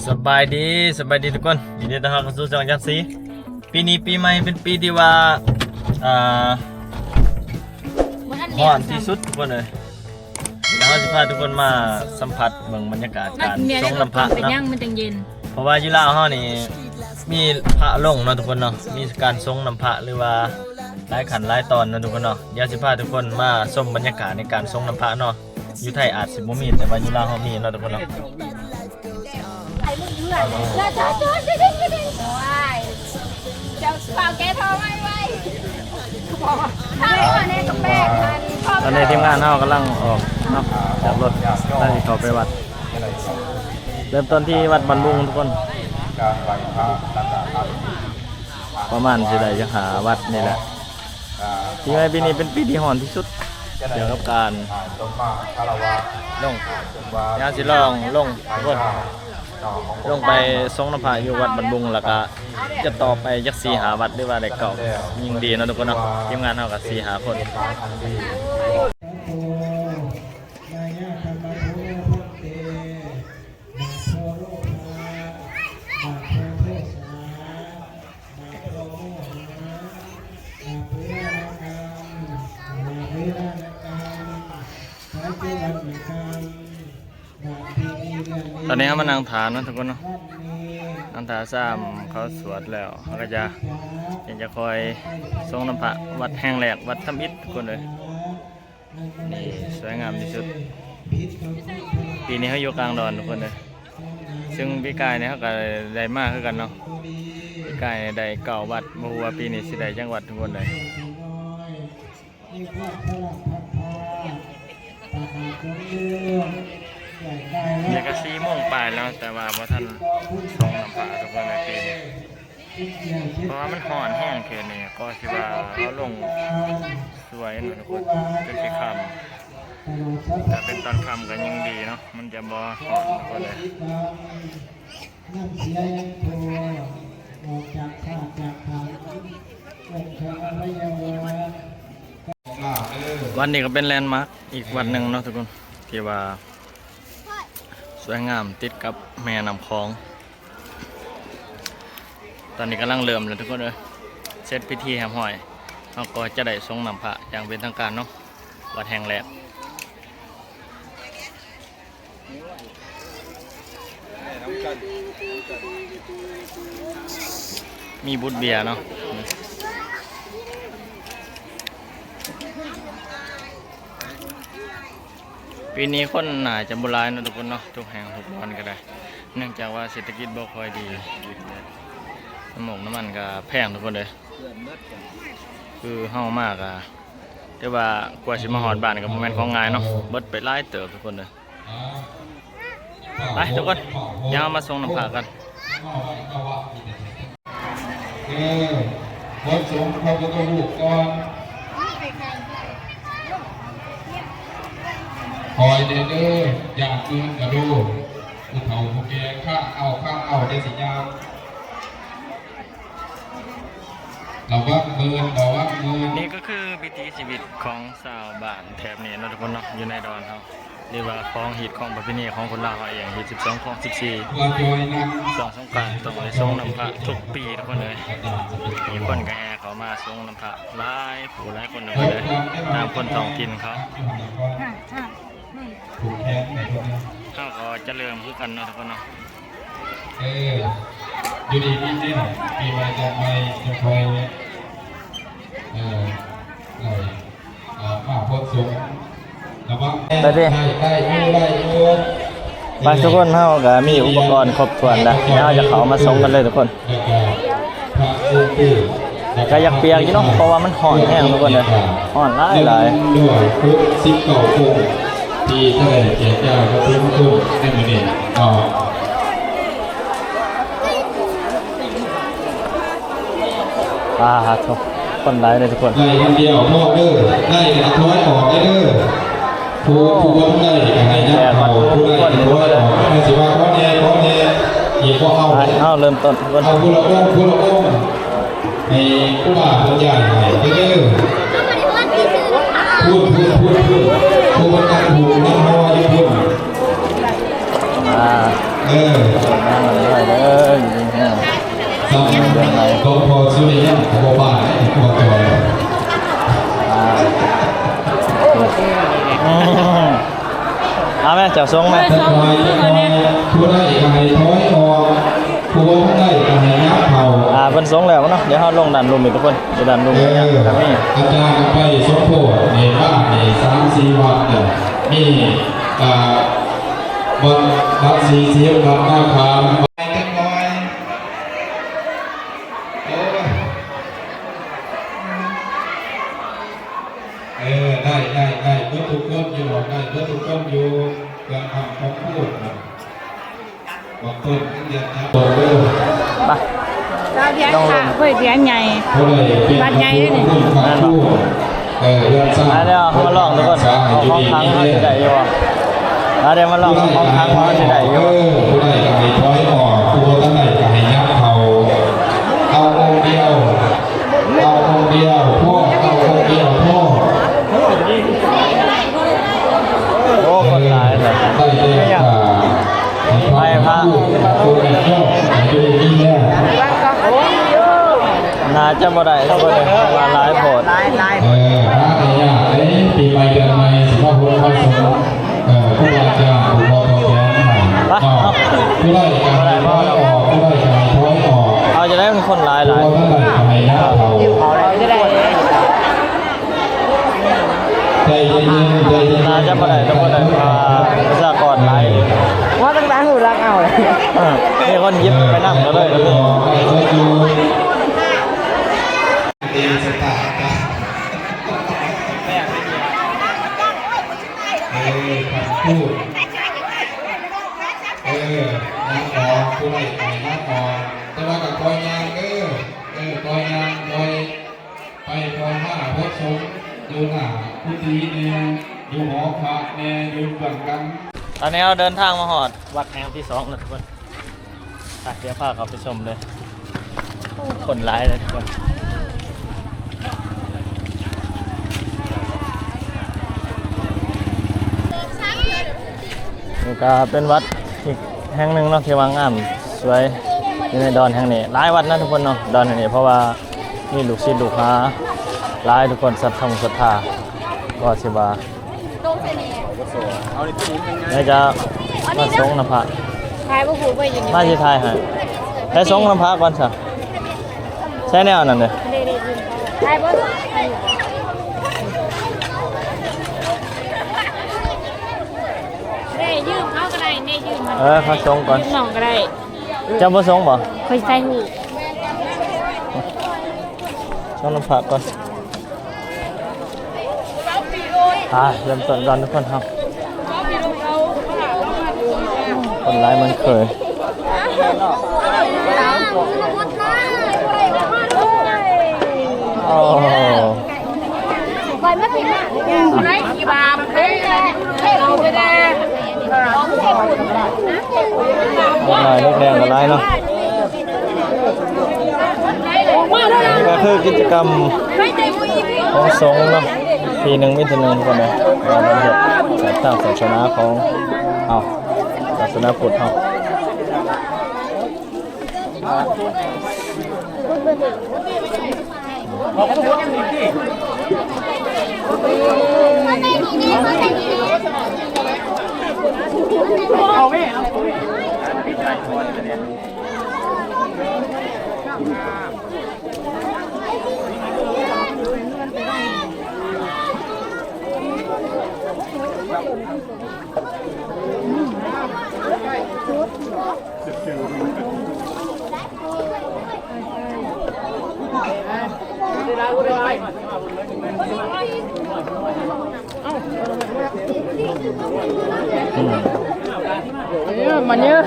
สบายดีทุกคนยินดีต้อนรับเข้าสู่ช่องยักษ์สีปีนี้ปีใหม่เป็นปีที่ว่าร้อนที่สุดทุกคนเลยแล้วเราจะพาทุกคนมาสัมผัสเมืองบรรยากาศการชงน้ำพระเนาะมันจังเย็นเพราะว่าอยู่ลาวเฮานี่มีพระลงเนาะทุกคนเนาะมีการชงน้ำพระหรือว่าหลายขันหลายตอนเนาะทุกคนเนาะเดี๋ยวจะพาทุกคนมาชมบรรยากาศในการชงน้ำพระเนาะอยู่ไทยอาจสิบ่มีแต่ว่าอยู่ลาวเฮามีเนาะทุกคนเนาะตอนนี้ทีมงานเรากำลังออกเนาะจากรถได้เข้าไปวัดเริ่มต้นที่วัดบรรบุงทุกคนประมาณสิได้จะหาวัดนี่แหละที่ปีนี้เป็นปีที่ร้อนที่สุดเกี่ยวกับการลงยาสิลองลงทุกคนลงไปทรงน้ำพระอยู่วัดบรรบุงแล้วก็จะต่อไปยักษ์สีหาวัดหรือว่าอะไรเก่ายิ่งดีนะทุกคนเนาะทีมงานเรากับสีหาคนตอนนี้เขามานั่งฐานนะทุกคนเนาะนั่งฐานซ้ำเขาสวดแล้วเขาก็จะคอยทรงน้ำพระวัดแห่งแหลกวัดทำอิฐทุกคนเลยนี่สวยงามที่สุดปีนี้เขาอยู่กลางดอนทุกคนเลยซึ่งปีกายเนี่ยเขาก็ได้มากขึ้นกันเนาะปีกายได้เก่าวัดมาหัวปีนี้สิได้จังหวัดทุกคนเลยเนี่ยก็4 โมงปลายแล้วแต่ว่าพอท่านทรงน้ำพระทุกคนในปีนี้เพราะว่ามันห่อนแห้งเกินนี่ก็คิดว่าเขาลงสวยนะทุกคนเป็นสีคำแต่เป็นตอนคำก็ยังดีเนาะมันจะบ่ห่อนทุกคนเลยวันนี้ก็เป็นแลนด์มาร์คอีกวันหนึ่งเนาะทุกคนที่ว่าสวยงามติดกับแม่น้ำคลองตอนนี้กำลังเริ่มเลยทุกคนเลยเซตพิธีแฮมหอยเราก็จะได้ทรงน้ำพระอย่างเป็นทางการเนาะวัดแห่งแรกมีบุตรเบียร์เนาะปีนี้คนน่าจะบุร้ายนะทุกคนเนาะทุกแห่งทุกวันก็ได้เนื่องจากว่าเศรษฐกิจบ่ค่อยดีน้ำมันก็แพงทุกคนเลยคือเฮามากอะแต่ว่ากว่าสิมาหอดบ้านกับโมเมนต์ของงานเนาะเบิดไปไล่เติบทุกคนเลยไปทุกคนย่างมาส่งน้ำผ้ากันวัดสงฆ์พระพุทธรูปก่อนคอยเด้ออยากคืนกระดูกผู้เฒ่าผู้แก่ข้างเอาได้สิยาวเราว่าเมินนี่ก็คือพิธีชีวิตของชาวบ้านแถบนี้นะทุกคนเนาะอยู่ในดอนเขาเรียกว่าของหิตของประเพณีของคนลาวเองหิต12ของ14สงกรานต์ต้องไปทรงน้ำพระทุกปีทุกคนเลยมีคนกระแห่เขามาทรงน้ำพระหลายผู้หลายคนเลยตามคนท้องถิ่นเขาเขาก็จะเริ่มคือกันเนาะทุกคนเนาะอยู่ดีพี่เต้นปีใหม่จะคอยมาพบสงฆ์ได้บางทุกคนเขาก็มีอุปกรณ์ครบถ้วนแล้วเราจะเขามาส่งกันเลยทุกคนก็อยากเปียกอยู่เนาะเพราะว่ามันห่อนแห้งทุกคนเลยห่อนหลายด้วยพุทธสิบเก่าพุทธที่ท่านเจ้าเจ้าพระพุทธคุณให้มาเนี่ยทุกคนไลฟ์เลยทุกคนได้คนเดียวพ่อเด้อได้ถอยออกได้เด้อผู้ว่าได้อะไรนะผู้ได้ถอยออกไม่สิว่าพ่อเนี่ยอีกพ่อเอาเริ่มต้นทุกคนเอาผู้ละก้มในผู้บ่าวผู้ใหญ่เด้อพูดผู้ประกันหูน้ำมอยิ่งพูด ใน นั่งกันด้วยเด้ออยู่นี่ฮะ ซ้ำหลวงพ่อสุริยันขบบ้านขบจอย เอาแม่จับทรงไหม แต่คอยผู้ได้กายถอยออกผู้ทั้งได้กายยับเข่า เป็นทรงแล้วเนาะเดี๋ยวเขาลงดันลุมอีกทุกคนจะดันลุมอย่างครับนี่ อาจารย์ไปสมโพธิในบ้านใน3-4 วัดเนี่ยมีวัด40วัดนาคามไปจังหน่อยได้เพื่อทุกคนอยู่ได้เพื่อทุกคนอยู่เพื่อทำของพูดบอกต้นเดียนนะบอกเด้อ ไป เราเลี้ยงค่ะเพื่อเลี้ยงใหญ่ เขาเลยเป็นคำพูดคำพูดเรื่องสร้าง เดี๋ยวเขามาลองทุกคนเอาห้องค้างเขาจะได้อยู่เดี๋ยวมาลองห้องค้างเขาจะได้อยู่ ผู้ใดก็ให้ถอยออกผู้ท่านใดก็ให้ยับเขาเอาองค์เดียวพ่อเอาองค์เดียวพ่อ โอ้คนหลายเลย ได้เลยค่ะไปพระผู้ใดชอบจะได้ดีแน่ น่าจะบ่ได้ทุกคนเลยว่าหลายโพด พระในญาติปีใหม่เดือนใหม่สิบห้าคนเข้าสมผู้อาจารย์ผู้พ่อพ่อแก่ใหม่ผู้ใดการถอยออกผู้ใดการถอยออก เอาจะได้เป็นคนหลาย ผู้ท่านใดก็ให้ยับเขา จะได้ ใจเย็นใจเย็น น่าจะบ่ได้ทุกคนเลยประชากรหลาย ว่าต่างๆหูรักเอาเลย มีคนยิบไปนั่งก็เลย ตีสตาร์ทคำพูดนักออกผู้ใดไปนักออกแต่ว่ากับคอยยางคอยยางคอยไปคอยมาพดสมอยู่หน้าผู้ดีเนี่ยอยู่หอพระเนี่ยอยู่เบื้องกัน ตอนนี้เราเดินทางมาหอดวัดแห่งที่2แล้วทุกคนเดี๋ยวพาเขาไปชมเลยคนหลายเลยทุกคนนี่ก็เป็นวัดอีกแห่งหนึ่งเนาะที่ว่างามสวยอยู่ในดอนแห่งนี้หลายวัดนะทุกคนเนาะดอนแห่งนี้เพราะว่ามีลูกศิษย์ลูกหาหลายทุกคนศรัทธาก็สิว่าเดี๋ยวจะมาสงฆ์น้ำพระ ทายว่าหูไปอย่างนี้ มาสิทายให้ไปสงฆ์น้ำพระก่อนซะใช่แนวนั้นเด้อ ทายว่าได้ยืมเขาก็ได้ได้ยืมมัน เขาสงฆ์ก่อน น้องก็ได้ เจ้าบ่สงฆ์บ่ คอยใส่หู สงฆ์น้ำพระก่อนเริ่มต้นก่อนทุกคนครับคนร้ายมันเคยโอ้ ไปไม่ผิดนะได้กี่บาทเอาไปได้ ลายลูกแดงกับลายเนาะนี่ก็คือกิจกรรมของสงฆ์เนาะปีหนึ่งมิถุนายนทุกคนเลยเราเห็นทางศาสนาของศาสนาพุทธเขามันเยอะ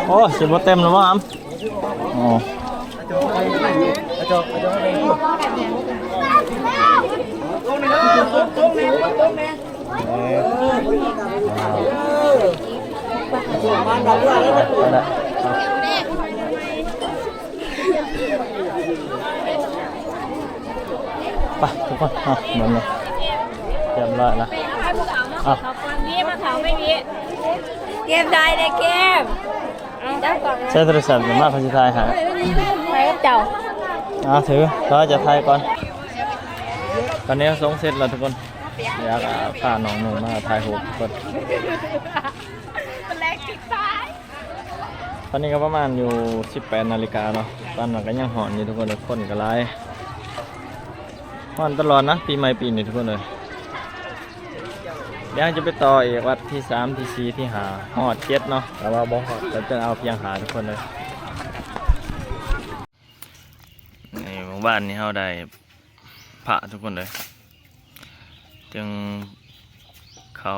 โอ้สิบเต็มแล้วมั้งอ๋อ ไปทุกคนเหมือนเลยเรียบร้อยแล้วอ่ะ มีมาเขาไม่มีเกมได้เลยเกมเจ้าก่อน ใช้โทรศัพท์มาพัชทายหา ไปกับเจ้า ถือเราจะทายก่อนตอนนี้ส่งเสร็จแล้วทุกคนอยากพาน้องหนูมาถ่ายรูปทุกคน แรงจิกซ้าย ตอนนี้ก็ประมาณอยู่ 18 นาฬิกาเนาะตอนนั้นก็ยังหอนอยู่ทุกคนเลยคนก็ไล่หอนตลอดนะปีใหม่ปีนี้ทุกคนเลยเดี๋ยวจะไปต่ออีกวัดที่3ที่4ที่5หอด7เนาะแต่ว่าบ่หอดแต่จะเอาเพียงหาทุกคนเลยในหมู่บ้านนี้เราได้พระทุกคนเลยจึงเขา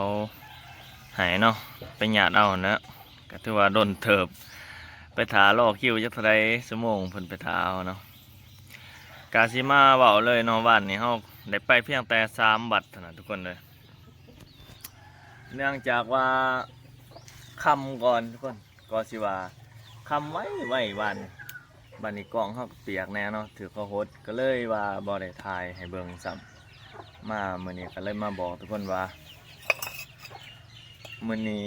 หายเนาะไปหยาดเอานะก็ถือว่าโดนเถิบไปถารอคิวจักเท่าไรชั่วโมงเพิ่นไปถาเอาเนาะกาซิมาเว้าเลยเนาะบ้านนี้เฮาได้ไปเพียงแต่3วัดเท่านั้นทุกคนเลยเนื่องจากว่าคำก่อนทุกคนก็สิว่าคำไว้วันบัดนี้กล้องเฮาก็เปียกแน่เนาะถือข้าวโฮดก็เลยว่าบ่ได้ถ่ายให้เบิ่งซ้ำมามื้อนี้ก็เลยมาบอกทุกคนว่ามื้อนี้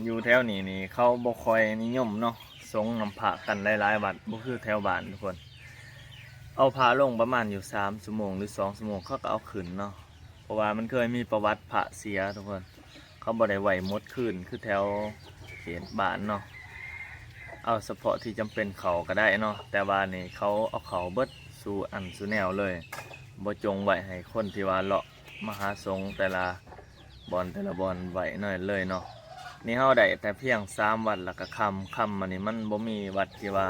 อยู่แถวนี้นี่เขาบ่ค่อยนิยมเนาะสงน้ำพระกันหลายๆวัดบ่คือแถวบ้านทุกคนเอาพระลงประมาณอยู่3ชั่วโมงหรือ2ชั่วโมงเขาก็เอาขึ้นเนาะเพราะว่ามันเคยมีประวัติพระเสียทุกคนเขาบ่ได้ไหวหมดคืนคือแถวเขตบ้านเนาะเอาเฉพาะที่จำเป็นเขาก็ได้เนาะแต่ว่านี่เขาเอาเขาเบิดสู่อันสู่แนวเลยบ่จงไว้ให้คนที่ว่าเลาะมหาสงฆ์แต่ละบอนไว้หน่อยเลยเนาะนี่เฮาได้แต่เพียง3วัดแล้วก็คำมันนี่มันบ่มีวัดที่ว่า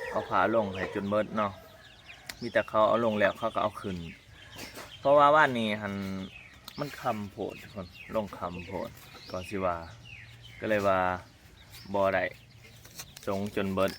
เขาพาลงให้จนเบิดเนาะมีแต่เขาเอาลงแล้วเขาก็เอาขึ้นเพราะว่าว่านนี้หันมันคำโพดทุกคนลงคำโพดก่อนสิว่าก็เลยว่าบ่ได้สงจนเบิด